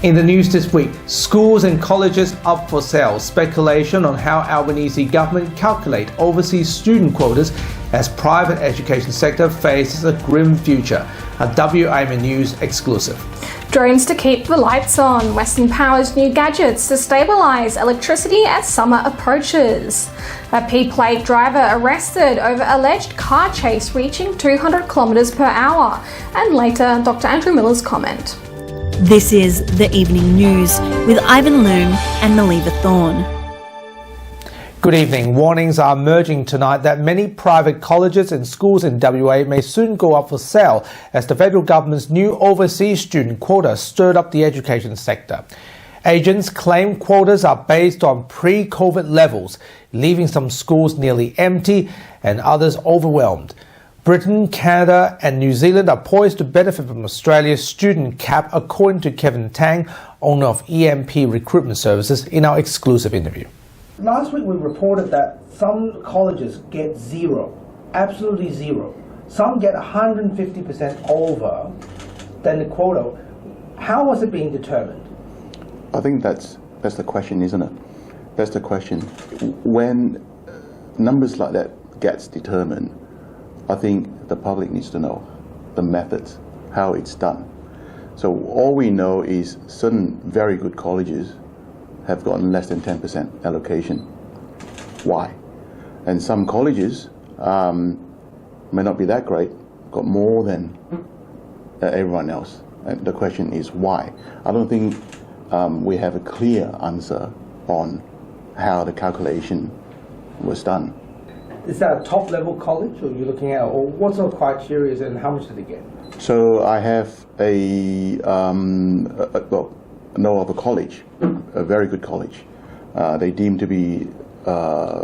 In the news this week, schools and colleges up for sale. Speculation on how Albanese government calculate overseas student quotas as private education sector faces a grim future. A WIMN News exclusive. Drones to keep the lights on. Western Power's new gadgets to stabilise electricity as summer approaches. A P-plate driver arrested over alleged car chase reaching 200 kilometres per hour. And later, Dr. Andrew Miller's comment. This is The Evening News with Ivan Loom and Maliva Thorne. Good evening. Warnings are emerging tonight that many private colleges and schools in WA may soon go up for sale as the federal government's new overseas student quota stirred up the education sector. Agents claim quotas are based on pre-COVID levels, leaving some schools nearly empty and others overwhelmed. Britain, Canada and New Zealand are poised to benefit from Australia's student cap, according to Kevin Tang, owner of EMP Recruitment Services, in our exclusive interview. Last week we reported that some colleges get zero, absolutely zero. Some get 150% over than the quota. How was it being determined? I think that's the question, isn't it? That's the question. When numbers like that gets determined, I think the public needs to know the methods, how it's done. So all we know is certain very good colleges have gotten less than 10% allocation. Why? And some colleges may not be that great, got more than everyone else. And the question is why? I don't think we have a clear answer on how the calculation was done. Is that a top-level college, or you're looking at, or what sort of criteria and how much do they get? So I have know of a college, a very good college. They deem to be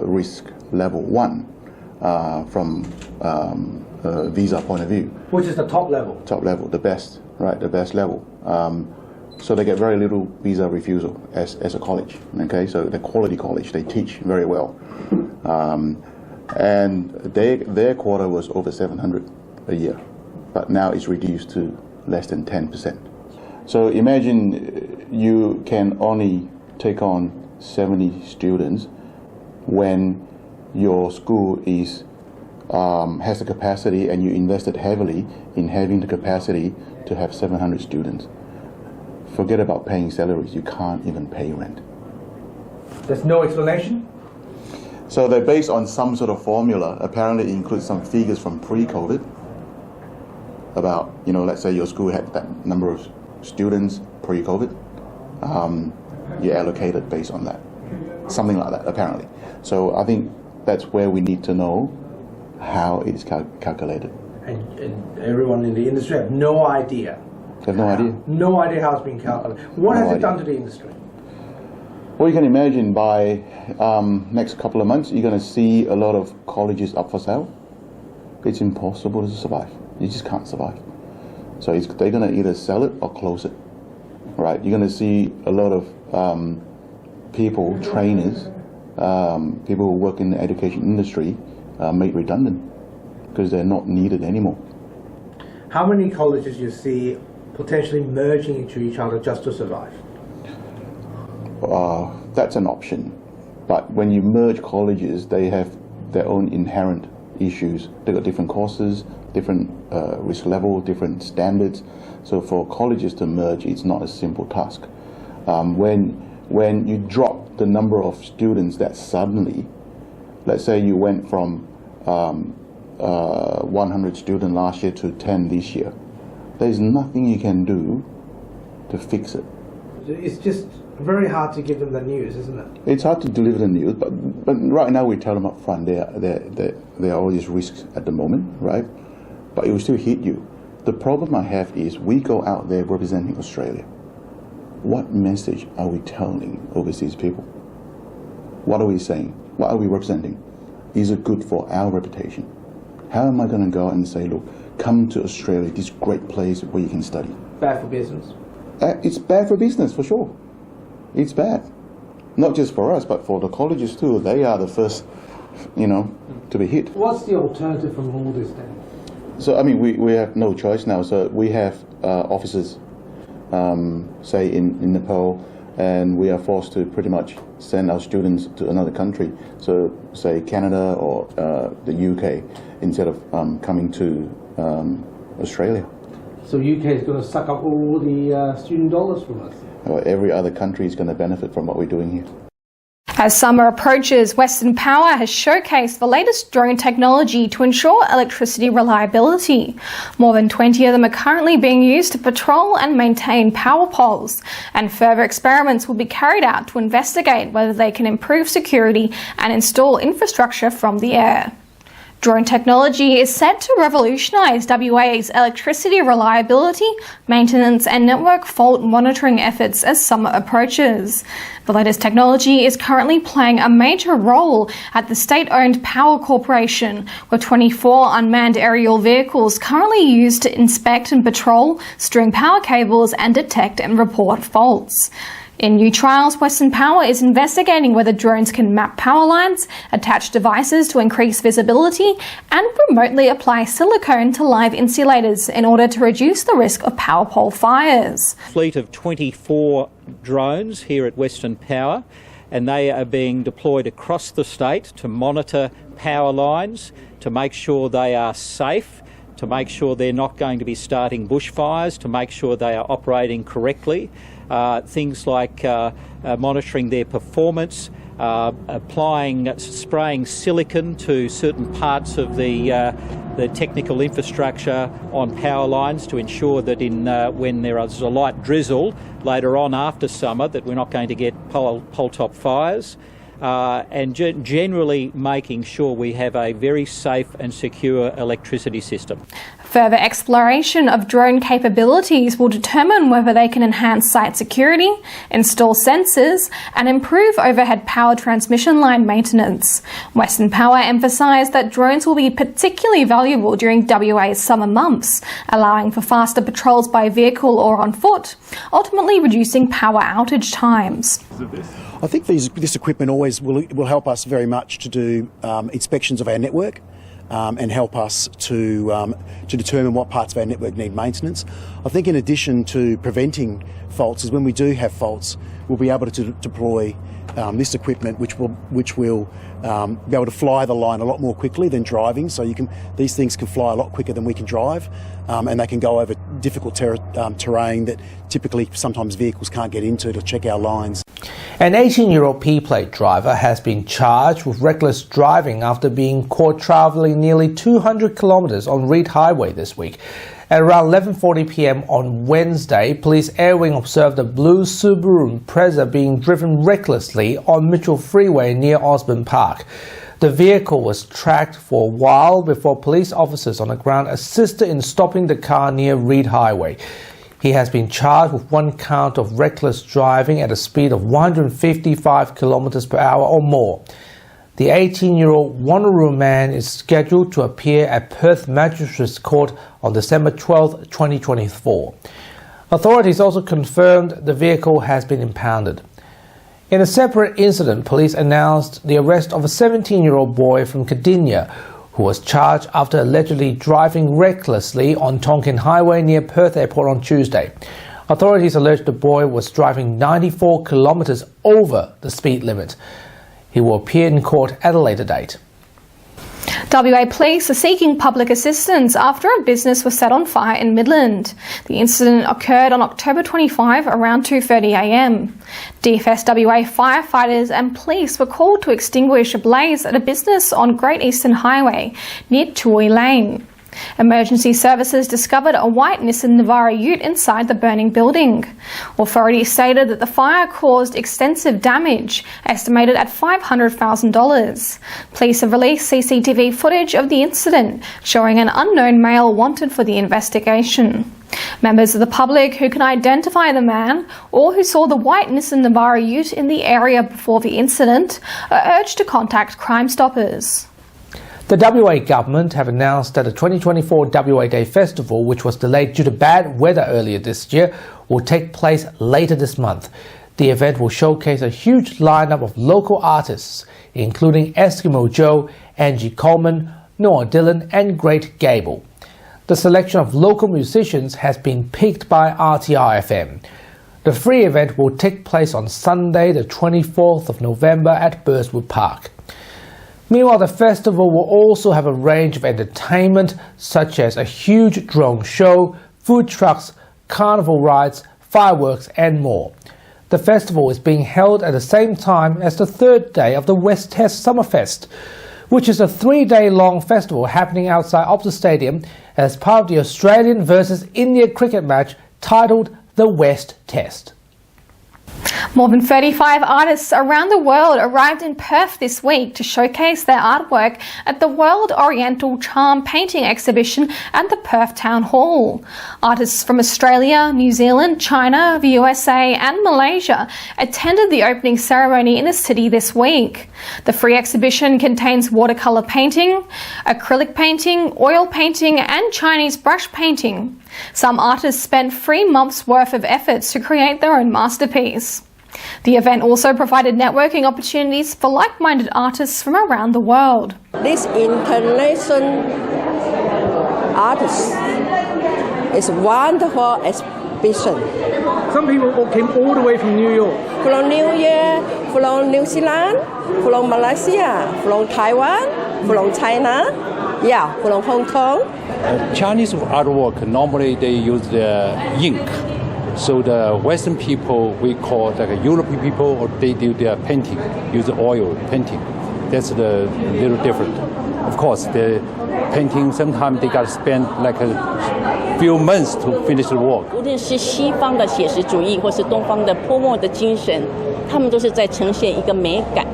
risk level 1 from a visa point of view. Which is the top level? Top level, the best, right? The best level. So they get very little visa refusal as a college. Okay, so the quality college, they teach very well. And their quota was over 700 a year, but now it's reduced to less than 10%. So imagine you can only take on 70 students when your school is has the capacity and you invested heavily in having the capacity to have 700 students. Forget about paying salaries, you can't even pay rent. There's no explanation? So they're based on some sort of formula. Apparently it includes some figures from pre-COVID about, let's say your school had that number of students pre-COVID. You allocated based on that. Something like that, apparently. So I think that's where we need to know how it's calculated. And everyone in the industry have no idea. They have no idea. No idea how it's being calculated. What has it done to the industry? Well, you can imagine by next couple of months, you're going to see a lot of colleges up for sale. It's impossible to survive. You just can't survive. So they're going to either sell it or close it. Right? You're going to see a lot of people, trainers, people who work in the education industry made redundant because they're not needed anymore. How many colleges you see potentially merging into each other just to survive? That's an option, but when you merge colleges, they have their own inherent issues. They've got different courses, different risk level, different standards. So for colleges to merge, it's not a simple task. When you drop the number of students that suddenly, let's say you went from 100 students last year to 10 this year, there's nothing you can do to fix it. It's just very hard to give them the news, isn't it? It's hard to deliver the news, but right now we tell them up front there are all these risks at the moment, right? But it will still hit you. The problem I have is we go out there representing Australia. What message are we telling overseas people? What are we saying? What are we representing? Is it good for our reputation? How am I going to go out and say, look, come to Australia, this great place where you can study? Bad for business. It's bad for business, for sure. It's bad. Not just for us, but for the colleges too. They are the first, to be hit. What's the alternative from all this then? So, we have no choice now. So we have officers say in Nepal, and we are forced to pretty much send our students to another country, so say Canada or the UK, instead of coming to Australia. So UK is going to suck up all the student dollars from us? Every other country is going to benefit from what we're doing here. As summer approaches, Western Power has showcased the latest drone technology to ensure electricity reliability. More than 20 of them are currently being used to patrol and maintain power poles, and further experiments will be carried out to investigate whether they can improve security and install infrastructure from the air. Drone technology is set to revolutionise WA's electricity reliability, maintenance and network fault monitoring efforts as summer approaches. The latest technology is currently playing a major role at the state-owned Power Corporation, where 24 unmanned aerial vehicles currently used to inspect and patrol, string power cables and detect and report faults. In new trials, Western Power is investigating whether drones can map power lines, attach devices to increase visibility, and remotely apply silicone to live insulators in order to reduce the risk of power pole fires. Fleet of 24 drones here at Western Power, and they are being deployed across the state to monitor power lines, to make sure they are safe, to make sure they're not going to be starting bushfires, to make sure they are operating correctly. Things like monitoring their performance, spraying silicon to certain parts of the technical infrastructure on power lines to ensure that when there is a light drizzle later on after summer, that we're not going to get pole top fires. And generally making sure we have a very safe and secure electricity system. Further exploration of drone capabilities will determine whether they can enhance site security, install sensors, and improve overhead power transmission line maintenance. Western Power emphasised that drones will be particularly valuable during WA's summer months, allowing for faster patrols by vehicle or on foot, ultimately reducing power outage times. I think this equipment always will help us very much to do inspections of our network and help us to determine what parts of our network need maintenance. I think in addition to preventing faults, is when we do have faults, we'll be able to deploy this equipment, which will be able to fly the line a lot more quickly than driving. So these things can fly a lot quicker than we can drive, and they can go over difficult terrain that typically sometimes vehicles can't get into to check our lines. An 18-year-old P-plate driver has been charged with reckless driving after being caught travelling nearly 200 kilometres on Reid Highway this week. At around 11:40 p.m. on Wednesday, Police Air Wing observed a blue Subaru Impreza being driven recklessly on Mitchell Freeway near Osborne Park. The vehicle was tracked for a while before police officers on the ground assisted in stopping the car near Reid Highway. He has been charged with one count of reckless driving at a speed of 155 kilometers per hour or more. The 18-year-old Wanneroo man is scheduled to appear at Perth Magistrates Court on December 12, 2024. Authorities also confirmed the vehicle has been impounded. In a separate incident, police announced the arrest of a 17-year-old boy from Cardinia who was charged after allegedly driving recklessly on Tonkin Highway near Perth Airport on Tuesday. Authorities alleged the boy was driving 94 kilometres over the speed limit. He will appear in court at a later date. WA Police are seeking public assistance after a business was set on fire in Midland. The incident occurred on October 25 around 2:30 a.m. DFS WA firefighters and police were called to extinguish a blaze at a business on Great Eastern Highway near Toohey Lane. Emergency services discovered a white Nissan Navara ute inside the burning building. Authorities stated that the fire caused extensive damage, estimated at $500,000. Police have released CCTV footage of the incident, showing an unknown male wanted for the investigation. Members of the public who can identify the man or who saw the white Nissan Navara ute in the area before the incident are urged to contact Crime Stoppers. The WA government have announced that the 2024 WA Day Festival, which was delayed due to bad weather earlier this year, will take place later this month. The event will showcase a huge lineup of local artists, including Eskimo Joe, Angie Coleman, Noah Dillon and Great Gable. The selection of local musicians has been picked by RTR-FM. The free event will take place on Sunday, the 24th of November at Burswood Park. Meanwhile, the festival will also have a range of entertainment such as a huge drone show, food trucks, carnival rides, fireworks and more. The festival is being held at the same time as the third day of the West Test Summerfest, which is a 3-day-long festival happening outside Optus Stadium as part of the Australian versus India cricket match titled the West Test. More than 35 artists around the world arrived in Perth this week to showcase their artwork at the World Oriental Charm Painting Exhibition at the Perth Town Hall. Artists from Australia, New Zealand, China, the USA and Malaysia attended the opening ceremony in the city this week. The free exhibition contains watercolour painting, acrylic painting, oil painting and Chinese brush painting. Some artists spent 3 months' worth of efforts to create their own masterpiece. The event also provided networking opportunities for like-minded artists from around the world. This international artist is a wonderful exhibition. Some people came all the way from New York. From New York, from New Zealand, from Malaysia, from Taiwan, from China, from Hong Kong. Chinese artwork, normally they use the ink. So the Western people, we call like European people, or they do their painting, use oil painting. That's the little different. Of course, the painting, sometimes they got to spend like a few months to finish the work. 无论是西方的写实主义，或是东方的泼墨的精神，他们都是在呈现一个美感。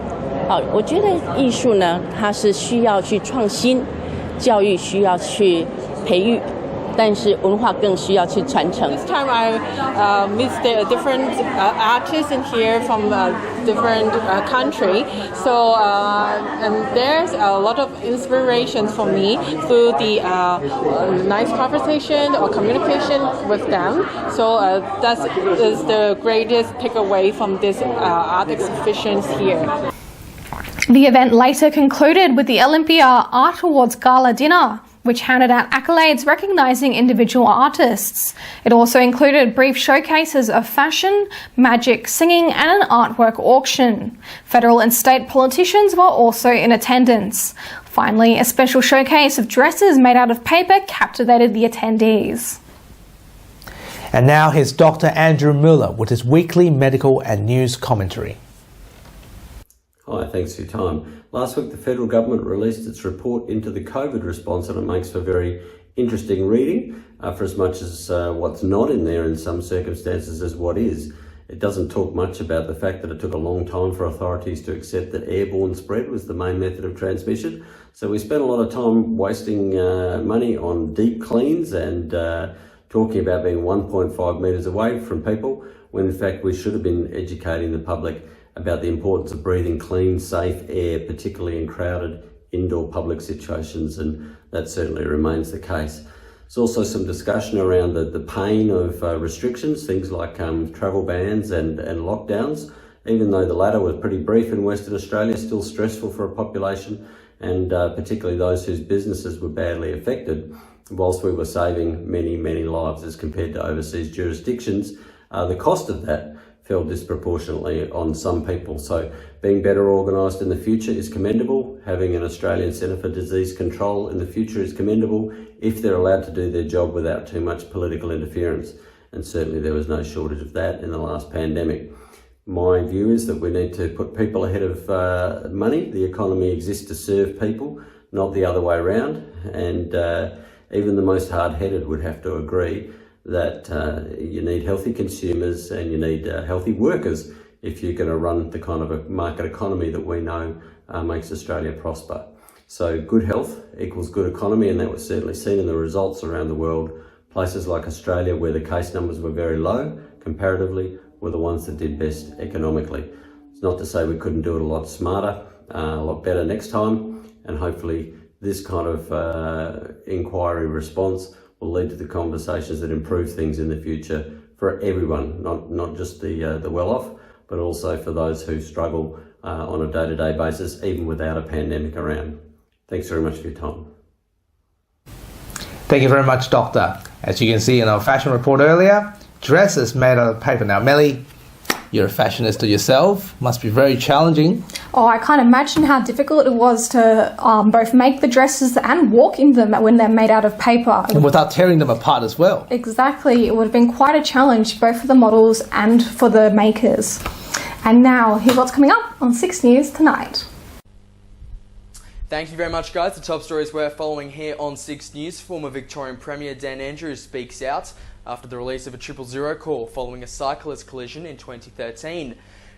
我觉得艺术呢，它是需要去创新，教育需要去培育。 但是文化更需要去传承。 This time I meet the different artists in here from different country. So and there's a lot of inspirations for me through the nice conversation or communication with them. So that is the greatest takeaway from this art exhibitions here. The event later concluded with the Olympia Art Awards Gala dinner, which handed out accolades recognising individual artists. It also included brief showcases of fashion, magic, singing and an artwork auction. Federal and state politicians were also in attendance. Finally, a special showcase of dresses made out of paper captivated the attendees. And now here's Dr. Andrew Miller with his weekly medical and news commentary. Hi, thanks for your time. Last week the federal government released its report into the COVID response, and it makes for very interesting reading, for as much as what's not in there in some circumstances as what is. It doesn't talk much about the fact that it took a long time for authorities to accept that airborne spread was the main method of transmission. So we spent a lot of time wasting money on deep cleans and talking about being 1.5 metres away from people, when in fact we should have been educating the public about the importance of breathing clean, safe air, particularly in crowded indoor public situations, and that certainly remains the case. There's also some discussion around the pain of restrictions, things like travel bans and lockdowns, even though the latter was pretty brief in Western Australia, still stressful for a population, and particularly those whose businesses were badly affected. Whilst we were saving many, many lives as compared to overseas jurisdictions, the cost of that fell disproportionately on some people. So being better organised in the future is commendable. Having an Australian Centre for Disease Control in the future is commendable if they're allowed to do their job without too much political interference. And certainly there was no shortage of that in the last pandemic. My view is that we need to put people ahead of money. The economy exists to serve people, not the other way around. And even the most hard-headed would have to agree that you need healthy consumers and you need healthy workers if you're going to run the kind of a market economy that we know makes Australia prosper. So good health equals good economy, and that was certainly seen in the results around the world. Places like Australia, where the case numbers were very low comparatively, were the ones that did best economically. It's not to say we couldn't do it a lot smarter, a lot better next time, and hopefully this kind of inquiry response will lead to the conversations that improve things in the future for everyone, not just the well-off, but also for those who struggle on a day-to-day basis, even without a pandemic around. Thanks very much for your time. Thank you very much, Doctor. As you can see in our fashion report earlier, dresses made out of paper. Now, Melly, you're a fashionista yourself. Must be very challenging. Oh, I can't imagine how difficult it was to both make the dresses and walk in them when they're made out of paper. And without tearing them apart as well. Exactly. It would have been quite a challenge, both for the models and for the makers. And now, here's what's coming up on 6 News tonight. Thank you very much, guys. The top stories we're following here on 6 News. Former Victorian Premier Dan Andrews speaks out after the release of a 000 call following a cyclist collision in 2013.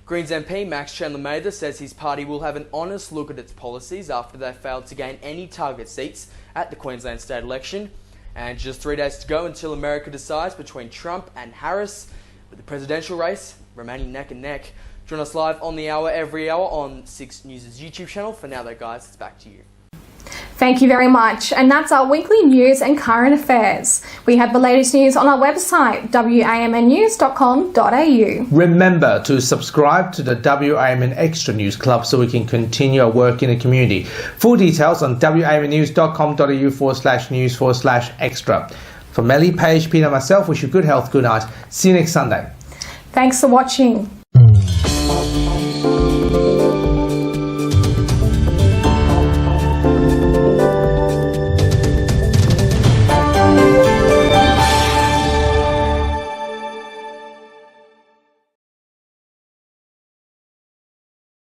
Greens MP Max Chandler-Mather says his party will have an honest look at its policies after they failed to gain any target seats at the Queensland state election. And just 3 days to go until America decides between Trump and Harris, with the presidential race remaining neck and neck. Join us live on the hour every hour on 6 News' YouTube channel. For now though, guys, it's back to you. Thank you very much. And that's our weekly news and current affairs. We have the latest news on our website, wamnnews.com.au. Remember to subscribe to the WAMN Extra News Club so we can continue our work in the community. Full details on wamnnews.com.au/news/extra. For Melly, Paige, Peter and myself, wish you good health, good night. See you next Sunday. Thanks for watching.